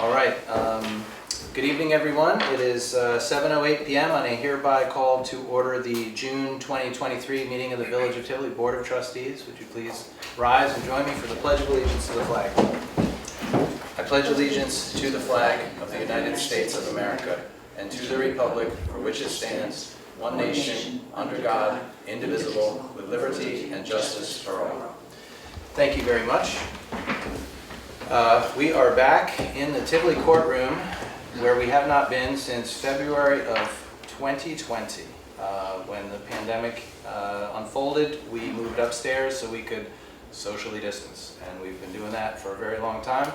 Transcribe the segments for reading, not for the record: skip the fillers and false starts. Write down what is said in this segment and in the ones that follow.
All right. Good evening, everyone. It is 7:08 p.m. and I hereby call to order the June 2023 meeting of the Village of Tivoli Board of Trustees. Would you please rise and join me for the Pledge of Allegiance to the flag. I pledge allegiance to the flag of the United States of America and to the republic for which it stands, one nation, under God, indivisible, with liberty and justice for all. Thank you very much. We are back in the Tivoli courtroom where we have not been since February of 2020. When the pandemic unfolded, we moved upstairs so we could socially distance, and we've been doing that for a very long time.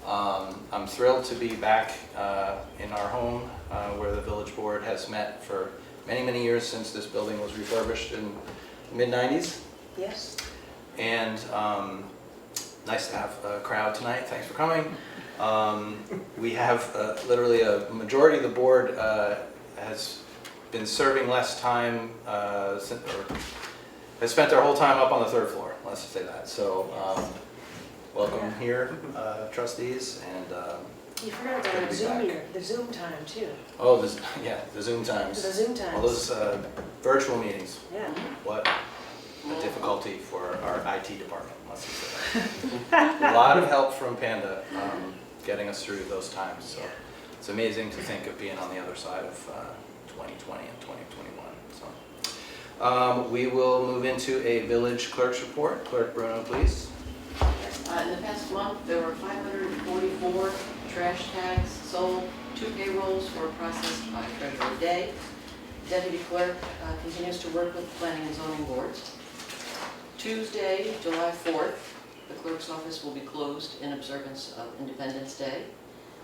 I'm thrilled to be back in our home where the village board has met for many, many years since this building was refurbished in the mid-90s. Yes. And nice to have a crowd tonight. Thanks for coming. We have literally a majority of the board has been serving less time, or has spent their whole time up on the third floor. Let's just say that. So welcome here, trustees, and you forgot about the Zoom time too. oh, the Zoom times. The Zoom times. All those virtual meetings. Yeah. What a difficulty for our IT department. Let's just say that. A lot of help from Panda getting us through those times. So it's amazing to think of being on the other side of 2020 and 2021. So we will move into a village clerk's report. Clerk Bruno, please. In the past month, there were 544 trash tags sold, 2 payrolls were processed by Treasurer Day. Deputy Clerk continues to work with Planning and Zoning Boards. Tuesday, July 4th, the Clerk's office will be closed in observance of Independence Day.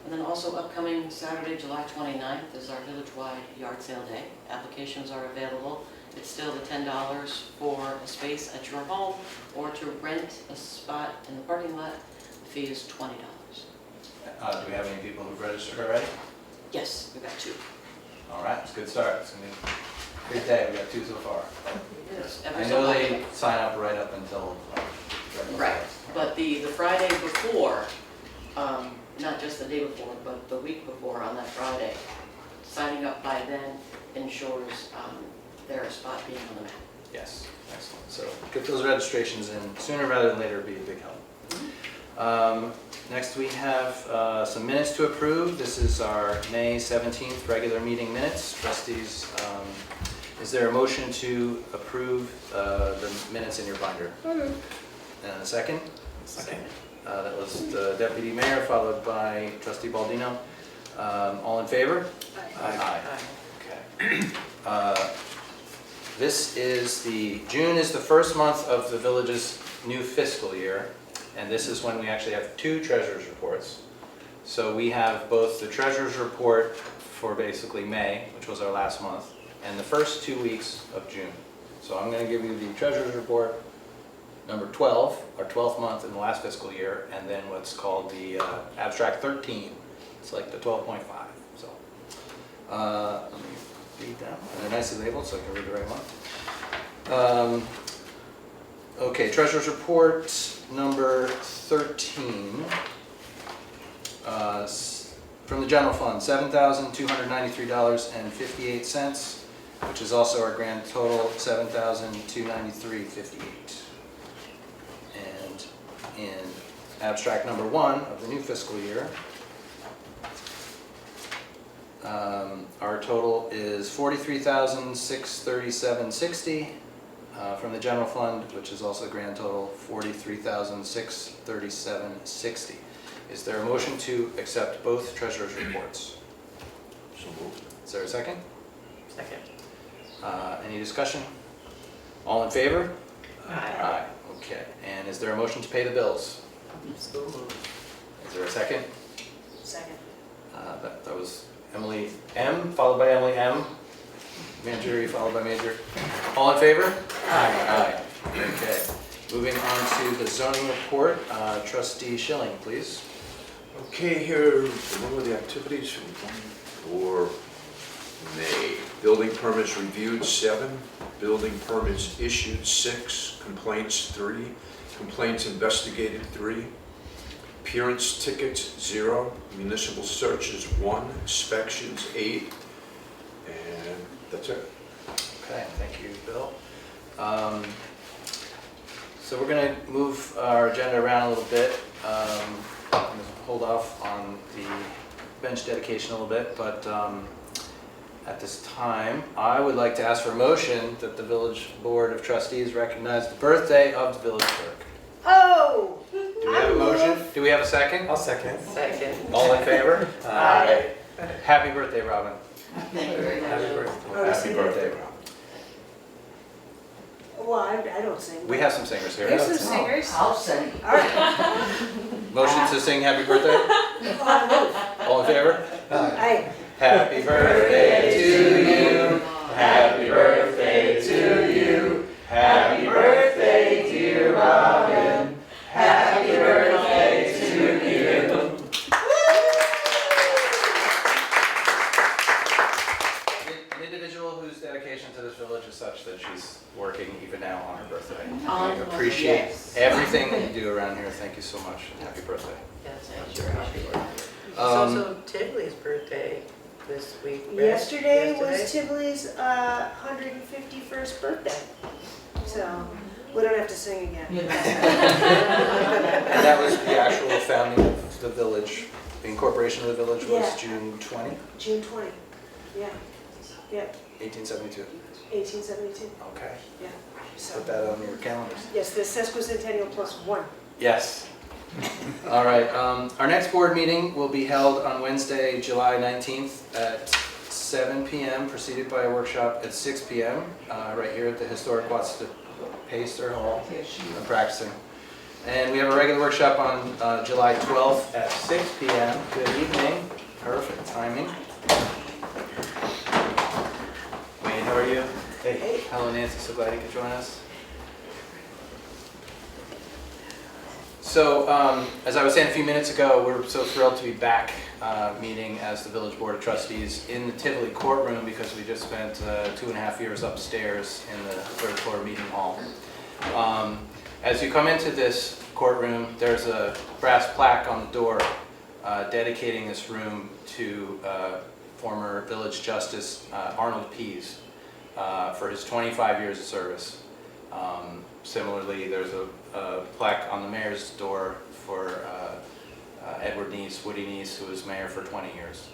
And then also upcoming Saturday, July 29th is our village-wide yard sale day. Applications are available. It's still the $10 for a space at your home or to rent a spot in the parking lot. The fee is $20. Do we have any people who've registered already? Yes, we've got 2. All right, it's a good start. It's going to be a good day. We got 2 so far. Yes, I know they sign up right up until right, but the Friday before, not just the day before, but the week before on that Friday, signing up by then ensures their spot being on the map. Yes, excellent. So get those registrations in sooner rather than later would be a big help. Next we have some minutes to approve. This is our May 17th regular meeting minutes. Trustees, is there a motion to approve the minutes in your binder? And a second? Second. That was the Deputy Mayor, followed by Trustee Baldino. All in favor? Aye. Okay. June is the first month of the village's new fiscal year, and this is when we actually have 2 treasurer's reports. So we have both the treasurer's report for basically May, which was our last month, and the first 2 weeks of June. So I'm going to give you the treasurer's report number 12, our 12th month in the last fiscal year, and then what's called the abstract 13. It's like the 12.5. So let me read them. And they're nicely labeled so I can read the right one. Okay, treasurer's report number 13. From the general fund, $7,293.58, which is also our grand total, $7,293.58. And in abstract number 1 of the new fiscal year, our total is $43,637.60 from the general fund, which is also a grand total $43,637.60. Is there a motion to accept both treasurer's reports? So moved. Is there a second? Second. Any discussion? All in favor? Aye. Okay. And is there a motion to pay the bills? So moved. Is there a second? Second. That was Emily M, followed by Emily M. Major, followed by Major. All in favor? Aye. Okay. Moving on to the zoning report. Trustee Schilling, please. Okay, here, one of the activities for May. Building permits reviewed 7, building permits issued 6, complaints 3, complaints investigated 3, Appearance tickets, 0. Municipal searches, 1. Inspections, 8. And that's it. Okay, thank you, Bill. So we're going to move our agenda around a little bit. I'm going to hold off on the bench dedication a little bit, but at this time, I would like to ask for a motion that the Village Board of Trustees recognize the birthday of the village clerk. Oh! Do we have a motion? Do we have a second? I'll second. Second. All in favor? Aye. Happy birthday, Robin. Thank you very much. Happy birthday. Oh, Happy sing it. birthday, Robin. Well, I don't sing. We have some singers here. There's some singers. I'll sing. All right. Motion to sing happy birthday? All in favor? Aye. Happy birthday to you. Happy birthday to you. Happy birthday, dear Robin. Happy birthday to you. An individual whose dedication to this village is such that she's working even now on her birthday. I appreciate Yes. everything that you do around here. Thank you so much. Happy birthday. Yes, thank you. It's also Tivoli's birthday this week, right? Yesterday was Tivoli's 151st birthday. So we don't have to sing again. And that was the actual founding of the village, the incorporation of the village was Yeah. June 20, June 20. Yeah. Yeah. 1872. 1872. Okay, Yeah. So put that on your calendars. yes, the sesquicentennial plus 1. Yes. All right, our next board meeting will be held on Wednesday, July 19th at 7 p.m., preceded by a workshop at 6 p.m., right here at the historic Watts Paster Hall. I'm practicing. And we have a regular workshop on July 12th at 6 p.m. Good evening. Perfect timing. Wayne, how are you? Hey. Hello, Nancy. So glad you could join us. So, as I was saying a few minutes ago, we're so thrilled to be back meeting as the Village Board of Trustees in the Tivoli courtroom because we just spent 2.5 years upstairs in the third floor meeting hall. As you come into this courtroom, there's a brass plaque on the door dedicating this room to former Village Justice Arnold Pease for his 25 years of service. Similarly, there's a plaque on the mayor's door for Edward Neese, Woody Neese, who was mayor for 20 years.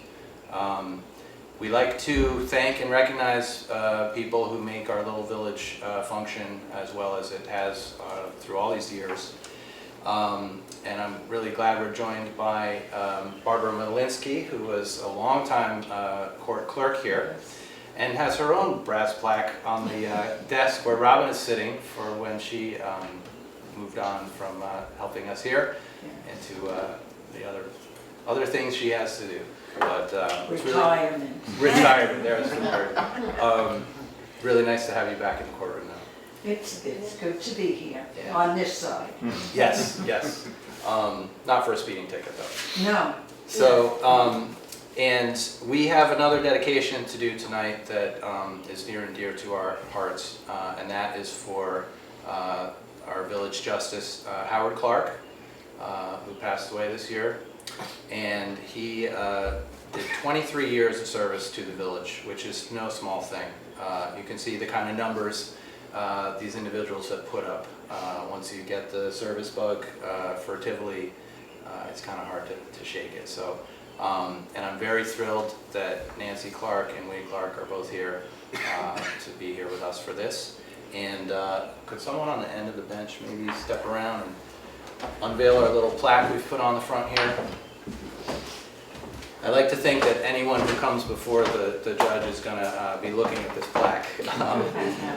We like to thank and recognize people who make our little village function as well as it has through all these years. And I'm really glad we're joined by Barbara Malinsky, who was a longtime court clerk here and has her own brass plaque on the desk where Robin is sitting for when she moved on from helping us here into the other things she has to do. But it's Retirement. Retirement, there's the word. Really nice to have you back in the courtroom now. It's good to be here, Yeah. on this side. Yes, yes. Not for a speeding ticket though. No, So, and we have another dedication to do tonight that is near and dear to our hearts, and that is for our village justice, Howard Clark, who passed away this year. And he did 23 years of service to the village, which is no small thing. You can see the kind of numbers these individuals have put up. Once you get the service bug for Tivoli, it's kind of hard to shake it. So, and I'm very thrilled that Nancy Clark and Wade Clark are both here to be here with us for this. And could someone on the end of the bench maybe step around and unveil our little plaque we've put on the front here? I like to think that anyone who comes before the judge is going to be looking at this plaque.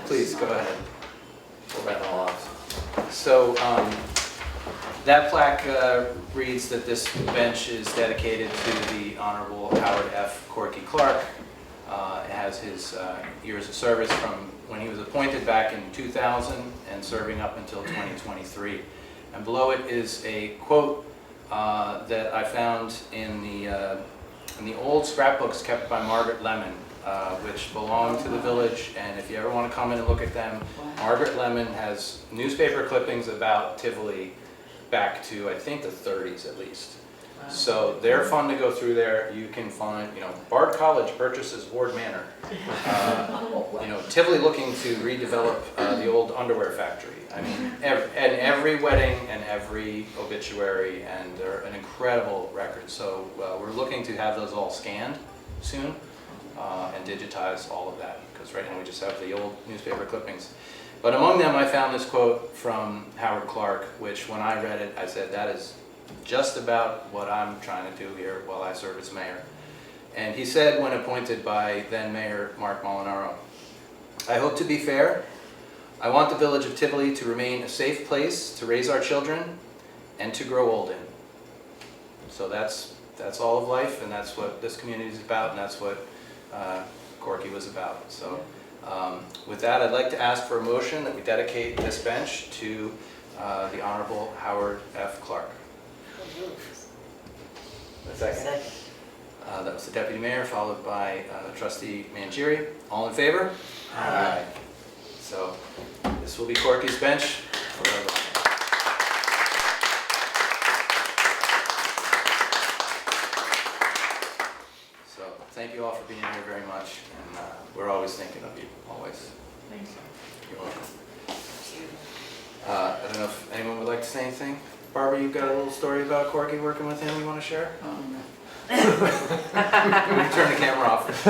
Please go ahead. Pull that all off. So that plaque reads that this bench is dedicated to the Honorable Howard F. Corky Clark. It has his years of service from when he was appointed back in 2000 and serving up until 2023. And below it is a quote that I found in the old scrapbooks kept by Margaret Lemon, which belong to the village. And if you ever want to come in and look at them, Margaret Lemon has newspaper clippings about Tivoli back to, I think, the 30s at least. So they're fun to go through there. You can find, Bard College purchases Ward Manor. Tivoli looking to redevelop the old underwear factory. I mean, every wedding and every obituary, and they're an incredible record. So we're looking to have those all scanned soon and digitize all of that, because right now we just have the old newspaper clippings. But among them, I found this quote from Howard Clark, which when I read it, I said, that is just about what I'm trying to do here while I serve as mayor. And he said, when appointed by then Mayor Mark Molinaro, "I hope to be fair. I want the village of Tivoli to remain a safe place to raise our children and to grow old in." So that's all of life, and that's what this community is about, and that's what Corky was about. So with that, I'd like to ask for a motion that we dedicate this bench to the Honorable Howard F. Clark. A second. That was the Deputy Mayor, followed by Trustee Mangieri. All in favor? Aye. So this will be Corky's bench forever. So thank you all for being here very much, and we're always thinking of you, always. Thanks. You're welcome. I don't know if anyone would like to say anything. Barbara, you've got a little story about Corky working with him you want to share? Oh, no. We can turn the camera off.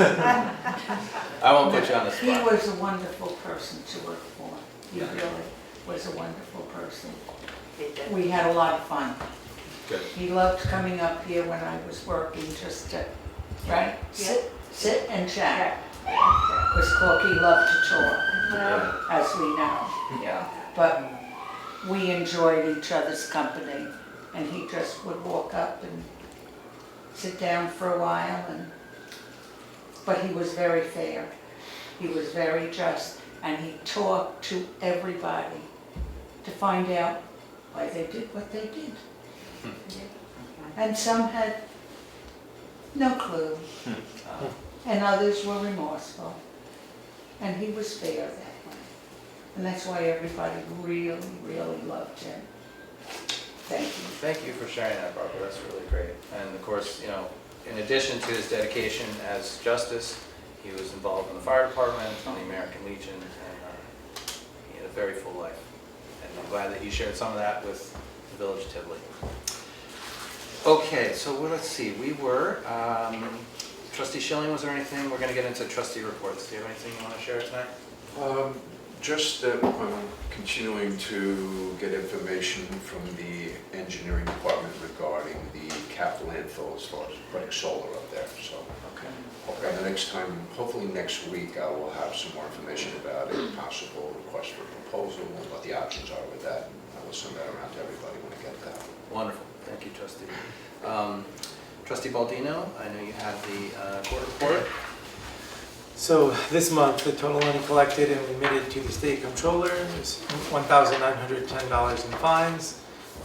I won't put you on the He spot. was a wonderful person to work for. He really was a wonderful person. We had a lot of fun. Good. He loved coming up here when I was working just to, right? Sit and chat. Because Corky loved to talk, Yeah. as we know. Yeah. But we enjoyed each other's company, and he just would walk up and sit down for a while, but he was very fair. He was very just, and he talked to everybody to find out why they did what they did. And some had no clue, and others were remorseful, and he was fair that way. And that's why everybody really, really loved him. Thank you. Thank you for sharing that, Barbara. That's really great. And of course, in addition to his dedication as justice, he was involved in the fire department, and the American Legion, and he had a very full life. And I'm glad that you shared some of that with the village of Tivoli. Okay, so let's see. We were, Trustee Schilling, was there anything? We're going to get into trustee reports. Do you have anything you want to share tonight? Just that I'm continuing to get information from the engineering department regarding the capital landfill as far as putting solar up there, so. Okay. And the next time, hopefully next week, I will have some more information about it, possible request for proposal, and what the options are with that. I will send that around to everybody when I get that. Wonderful. Thank you, Trustee. Trustee Baldino, I know you have the court report. So this month, the total money collected and remitted to the state comptroller is $1,910 in fines,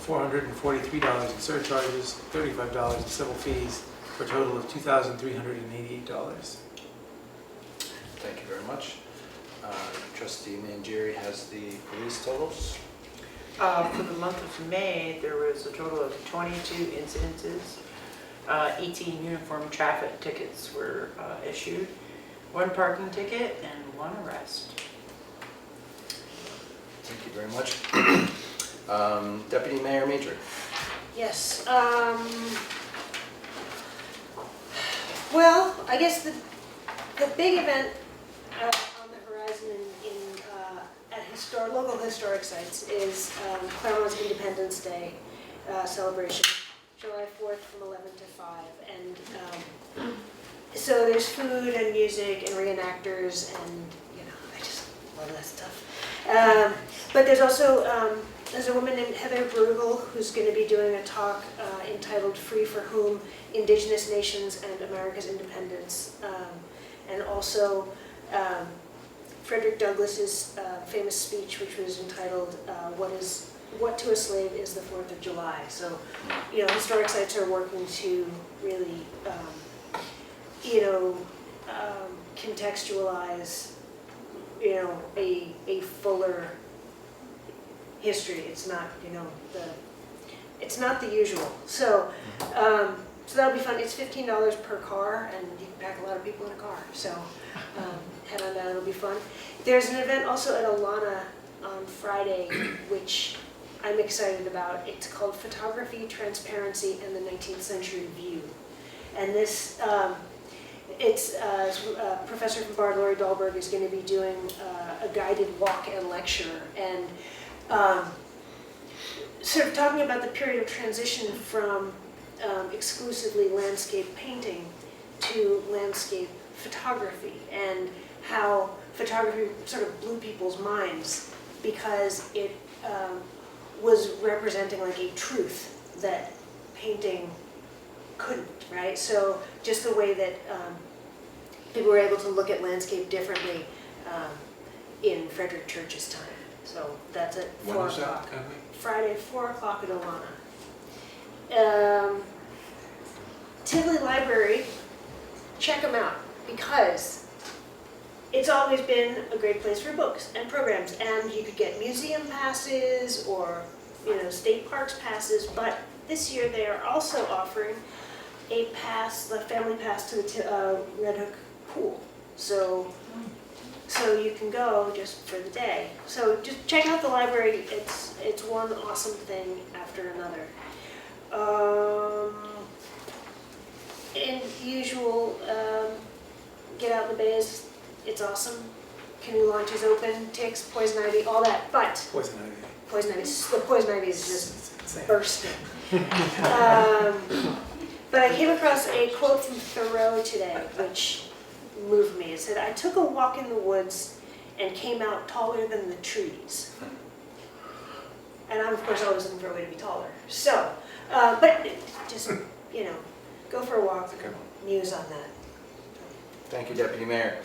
$443 in surcharges, $35 in civil fees, for a total of $2,388. Thank you very much. Trustee Mangieri has the police totals. For the month of May, there was a total of 22 incidences. 18 uniform traffic tickets were issued, 1 parking ticket, and 1 arrest. Thank you very much. Deputy Mayor Major. Yes, well, I guess the big event on the horizon at local historic sites is Claremont's Independence Day celebration, July 4th from 11 to 5. And so there's food and music and reenactors, and I just love that stuff. But there's also there's a woman named Heather Brugel who's going to be doing a talk entitled "Free for Whom: Indigenous Nations and America's Independence," and also Frederick Douglass's famous speech, which was entitled "What to a Slave is the 4th of July." So, historic sites are working to really, contextualize, a fuller history. It's not, It's not the usual. So, so that'll be fun. It's $15 per car, and you can pack a lot of people in a car. So head on down, it'll be fun. There's an event also at Alana on Friday, which I'm excited about. It's called Photography, Transparency, and the 19th Century View. And this, it's Professor from Bard, Laurie Dahlberg, is going to be doing a guided walk and lecture, and sort of talking about the period of transition from exclusively landscape painting to landscape photography, and how photography sort of blew people's minds because it was representing like a truth that painting couldn't, right? So just the way that people were able to look at landscape differently in Frederick Church's time. So that's at 4 When is o'clock. that, Emily? Friday, 4 o'clock at Alana. Tivoli Library, check them out, because it's always been a great place for books and programs, and you could get museum passes or, you know, state parks passes, but this year they are also offering a pass, the family pass to the Red Hook pool. So you can go just for the day. So just check out the library. It's one awesome thing after another. In usual, get out in the bays. It's awesome. Canoe launch is open, ticks, poison ivy, all that. But Poison ivy. the poison ivy is just It's insane. bursting. But I came across a quote from Thoreau today, which moved me. It said, "I took a walk in the woods and came out taller than the trees." And I'm, of course, always looking for a way to be taller. So, but just, you know, go for a walk, Okay. muse on that. Thank you, Deputy Mayor.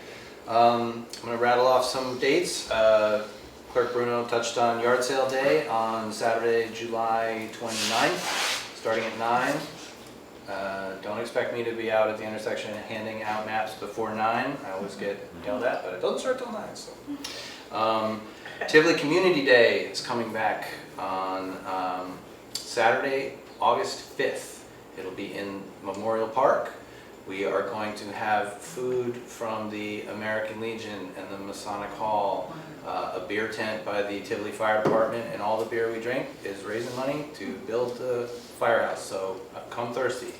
I'm going to rattle off some dates. Clerk Bruno touched on Yard Sale Day on Saturday, July 29th, starting at 9. Don't expect me to be out at the intersection handing out maps before 9. I always get yelled at, but it doesn't start till 9. So, Tivoli Community Day is coming back on Saturday, August 5th. It'll be in Memorial Park. We are going to have food from the American Legion and the Masonic Hall, a beer tent by the Tivoli Fire Department, and all the beer we drink is raising money to build the firehouse, so come thirsty.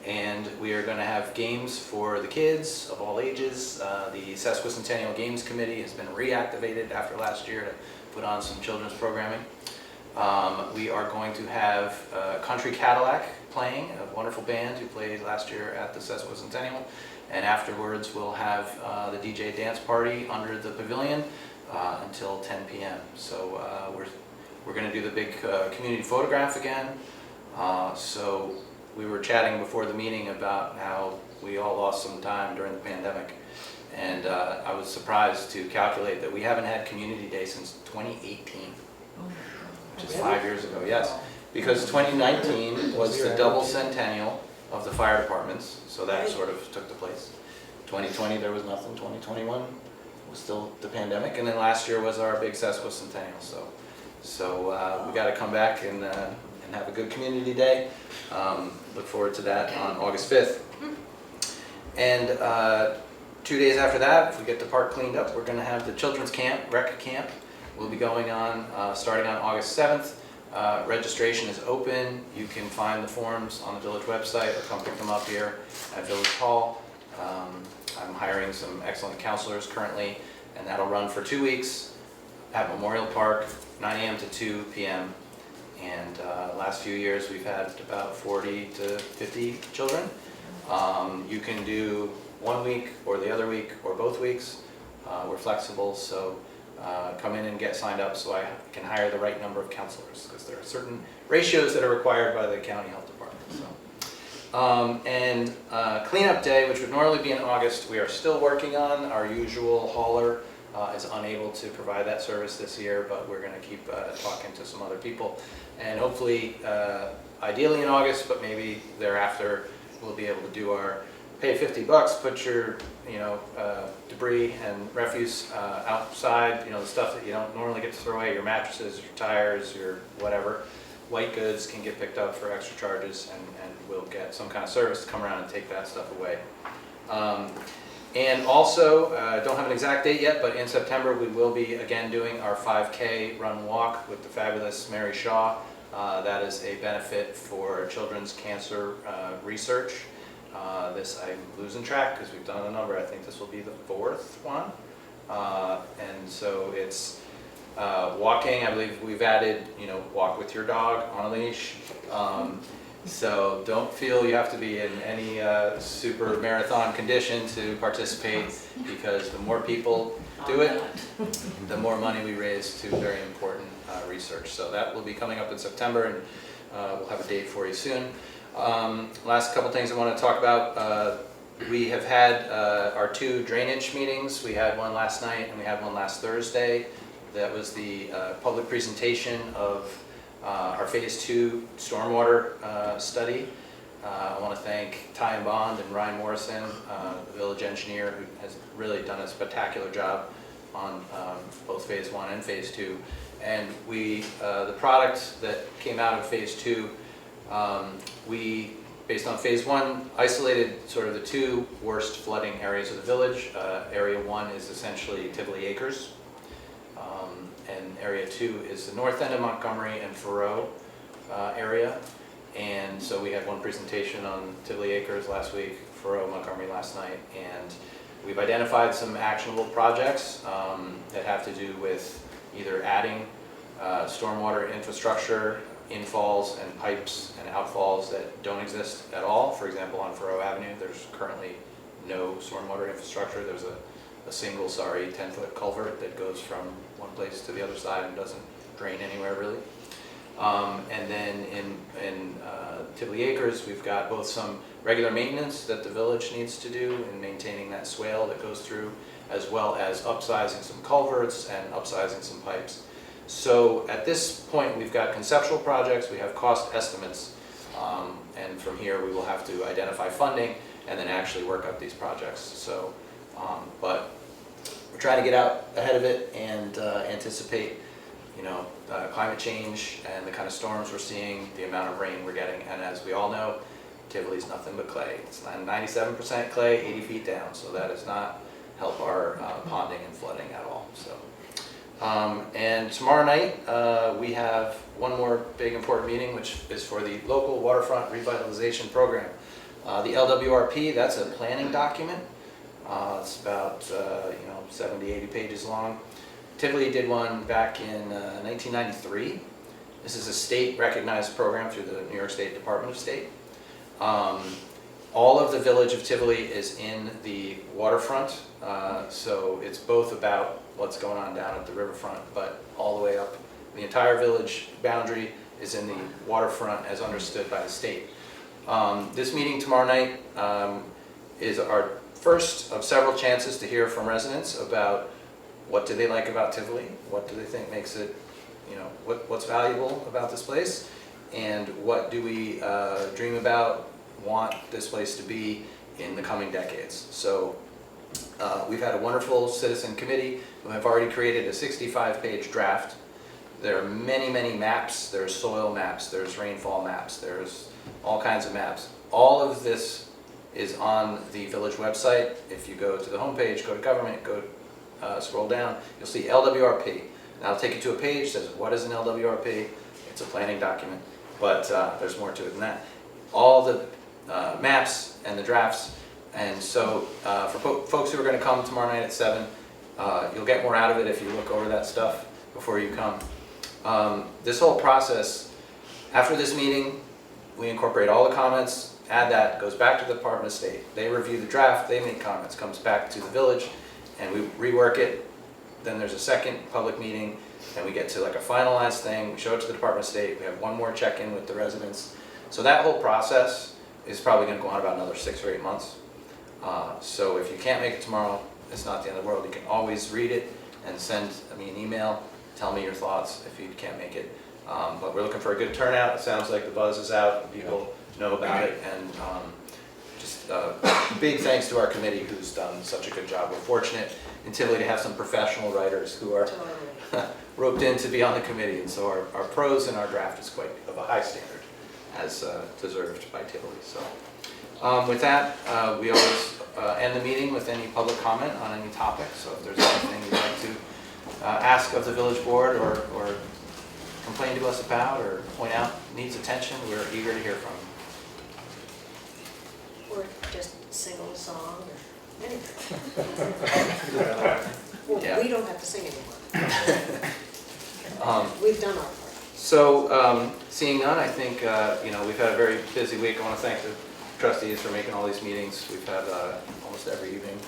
And we are going to have games for the kids of all ages. The Sesquicentennial Games Committee has been reactivated after last year to put on some children's programming. We are going to have Country Cadillac playing, a wonderful band who played last year at the Sesquicentennial. And afterwards we'll have the DJ dance party under the pavilion until 10 p.m. So we're going to do the big community photograph again. So we were chatting before the meeting about how we all lost some time during the pandemic. And I was surprised to calculate that we haven't had Community Day since 2018. Which is 5 years ago, yes. Because 2019 was the double centennial of the fire departments, so that sort of took the place. 2020 there was nothing, 2021 was still the pandemic, and then last year was our big sesquicentennial. So we got to come back and have a good community day. Look forward to that on August 5th. And 2 days after that, if we get the park cleaned up, we're going to have the children's camp, rec camp. Will be going on starting on August 7th. Registration is open. You can find the forms on the village website or come pick them up here at Village Hall. I'm hiring some excellent counselors currently, and that'll run for 2 weeks at Memorial Park, 9 a.m. to 2 p.m. And last few years we've had about 40 to 50 children. You can do 1 week or the other week or both weeks. We're flexible, so come in and get signed up so I can hire the right number of counselors, because there are certain ratios that are required by the county health department. So, cleanup day, which would normally be in August, we are still working on. Our usual hauler is unable to provide that service this year, but we're going to keep talking to some other people, and hopefully, ideally in August, but maybe thereafter, we'll be able to do our pay $50, put your debris and refuse outside, the stuff that you don't normally get to throw away, your mattresses, your tires, your whatever, white goods can get picked up for extra charges, and we'll get some kind of service to come around and take that stuff away. And also, don't have an exact date yet, but in September we will be again doing our 5K run walk with the fabulous Mary Shaw. That is a benefit for children's cancer research. I'm losing track because we've done a number. I think this will be the 4th one. And so it's walking. I believe we've added, walk with your dog on a leash. So don't feel you have to be in any super marathon condition to participate, because the more people do it, the more money we raise to very important research. So that will be coming up in September, and we'll have a date for you soon. Last couple things I want to talk about. We have had our 2 drainage meetings. We had one last night and we had one last Thursday. That was the public presentation of our Phase 2 stormwater study. I want to thank Ty and Bond and Ryan Morrison, the village engineer, who has really done a spectacular job on both Phase 1 and Phase 2. And the product that came out of Phase 2, we, based on Phase 1, isolated sort of the 2 worst flooding areas of the village. Area 1 is essentially Tivoli Acres. And Area 2 is the north end of Montgomery and Faroe area. And so we had one presentation on Tivoli Acres last week, Faroe, Montgomery last night, and we've identified some actionable projects that have to do with either adding stormwater infrastructure, infalls and pipes and outfalls that don't exist at all. For example, on Faroe Avenue, there's currently no stormwater infrastructure. There's a single, 10-foot culvert that goes from one place to the other side and doesn't drain anywhere really. And then in Tivoli Acres, we've got both some regular maintenance that the village needs to do in maintaining that swale that goes through, as well as upsizing some culverts and upsizing some pipes. So at this point, we've got conceptual projects, we have cost estimates, and from here we will have to identify funding and then actually work up these projects. So, but we're trying to get out ahead of it and anticipate, climate change and the kind of storms we're seeing, the amount of rain we're getting. And as we all know, Tivoli's nothing but clay. It's 97% clay, 80 feet down. So that does not help our ponding and flooding at all. So, and tomorrow night we have one more big important meeting, which is for the local waterfront revitalization program. The LWRP, that's a planning document. It's about 70, 80 pages long. Tivoli did one back in 1993. This is a state-recognized program through the New York State Department of State. All of the village of Tivoli is in the waterfront, so it's both about what's going on down at the riverfront, but all the way up. The entire village boundary is in the waterfront as understood by the state. This meeting tomorrow night is our first of several chances to hear from residents about what do they like about Tivoli, what do they think makes it, what's valuable about this place, and what do we dream about, want this place to be in the coming decades. So we've had a wonderful citizen committee who have already created a 65-page draft. There are many, many maps. There's soil maps, there's rainfall maps, there's all kinds of maps. All of this is on the village website. If you go to the homepage, go to government, scroll down, you'll see LWRP. Now it'll take you to a page that says, what is an LWRP? It's a planning document, but there's more to it than that. All the maps and the drafts, and so for folks who are going to come tomorrow night at 7, you'll get more out of it if you look over that stuff before you come. This whole process, after this meeting, we incorporate all the comments, add that, goes back to the Department of State. They review the draft, they make comments, comes back to the village, and we rework it. Then there's a second public meeting, and we get to like a finalized thing, we show it to the Department of State, we have one more check-in with the residents. So that whole process is probably going to go on about another 6 or 8 months. So if you can't make it tomorrow, it's not the end of the world. You can always read it and send me an email, tell me your thoughts if you can't make it. But we're looking for a good turnout. It sounds like the buzz is out, people know about it, and just big thanks to our committee who's done such a good job. We're fortunate in Tivoli to have some professional writers who are roped in to be on the committee, and so our prose in our draft is quite of a high standard, as deserved by Tivoli. So with that, we always end the meeting with any public comment on any topic, so if there's anything you'd like to ask of the village board or complain to us about or point out needs attention, we're eager to hear from you. Or just sing a song or anything. Well, Yeah. we don't have to sing anymore. We've done our part. So, seeing none, I think, we've had a very busy week. I want to thank the trustees for making all these meetings. We've had almost every evening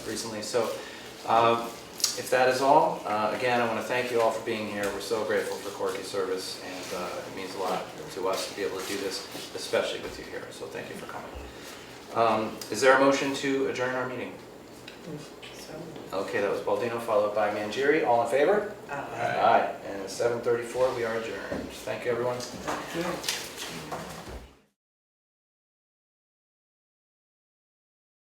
recently. So, if that is all, again, I want to thank you all for being here. We're so grateful for Corky's service, and it means a lot to us to be able to do this, especially with you here. So thank you for coming. Is there a motion to adjourn our meeting? Okay, that was Baldino, followed by Mangieri. All in favor? Aye. And at 7:34, we are adjourned. Thank you, everyone. Thank you.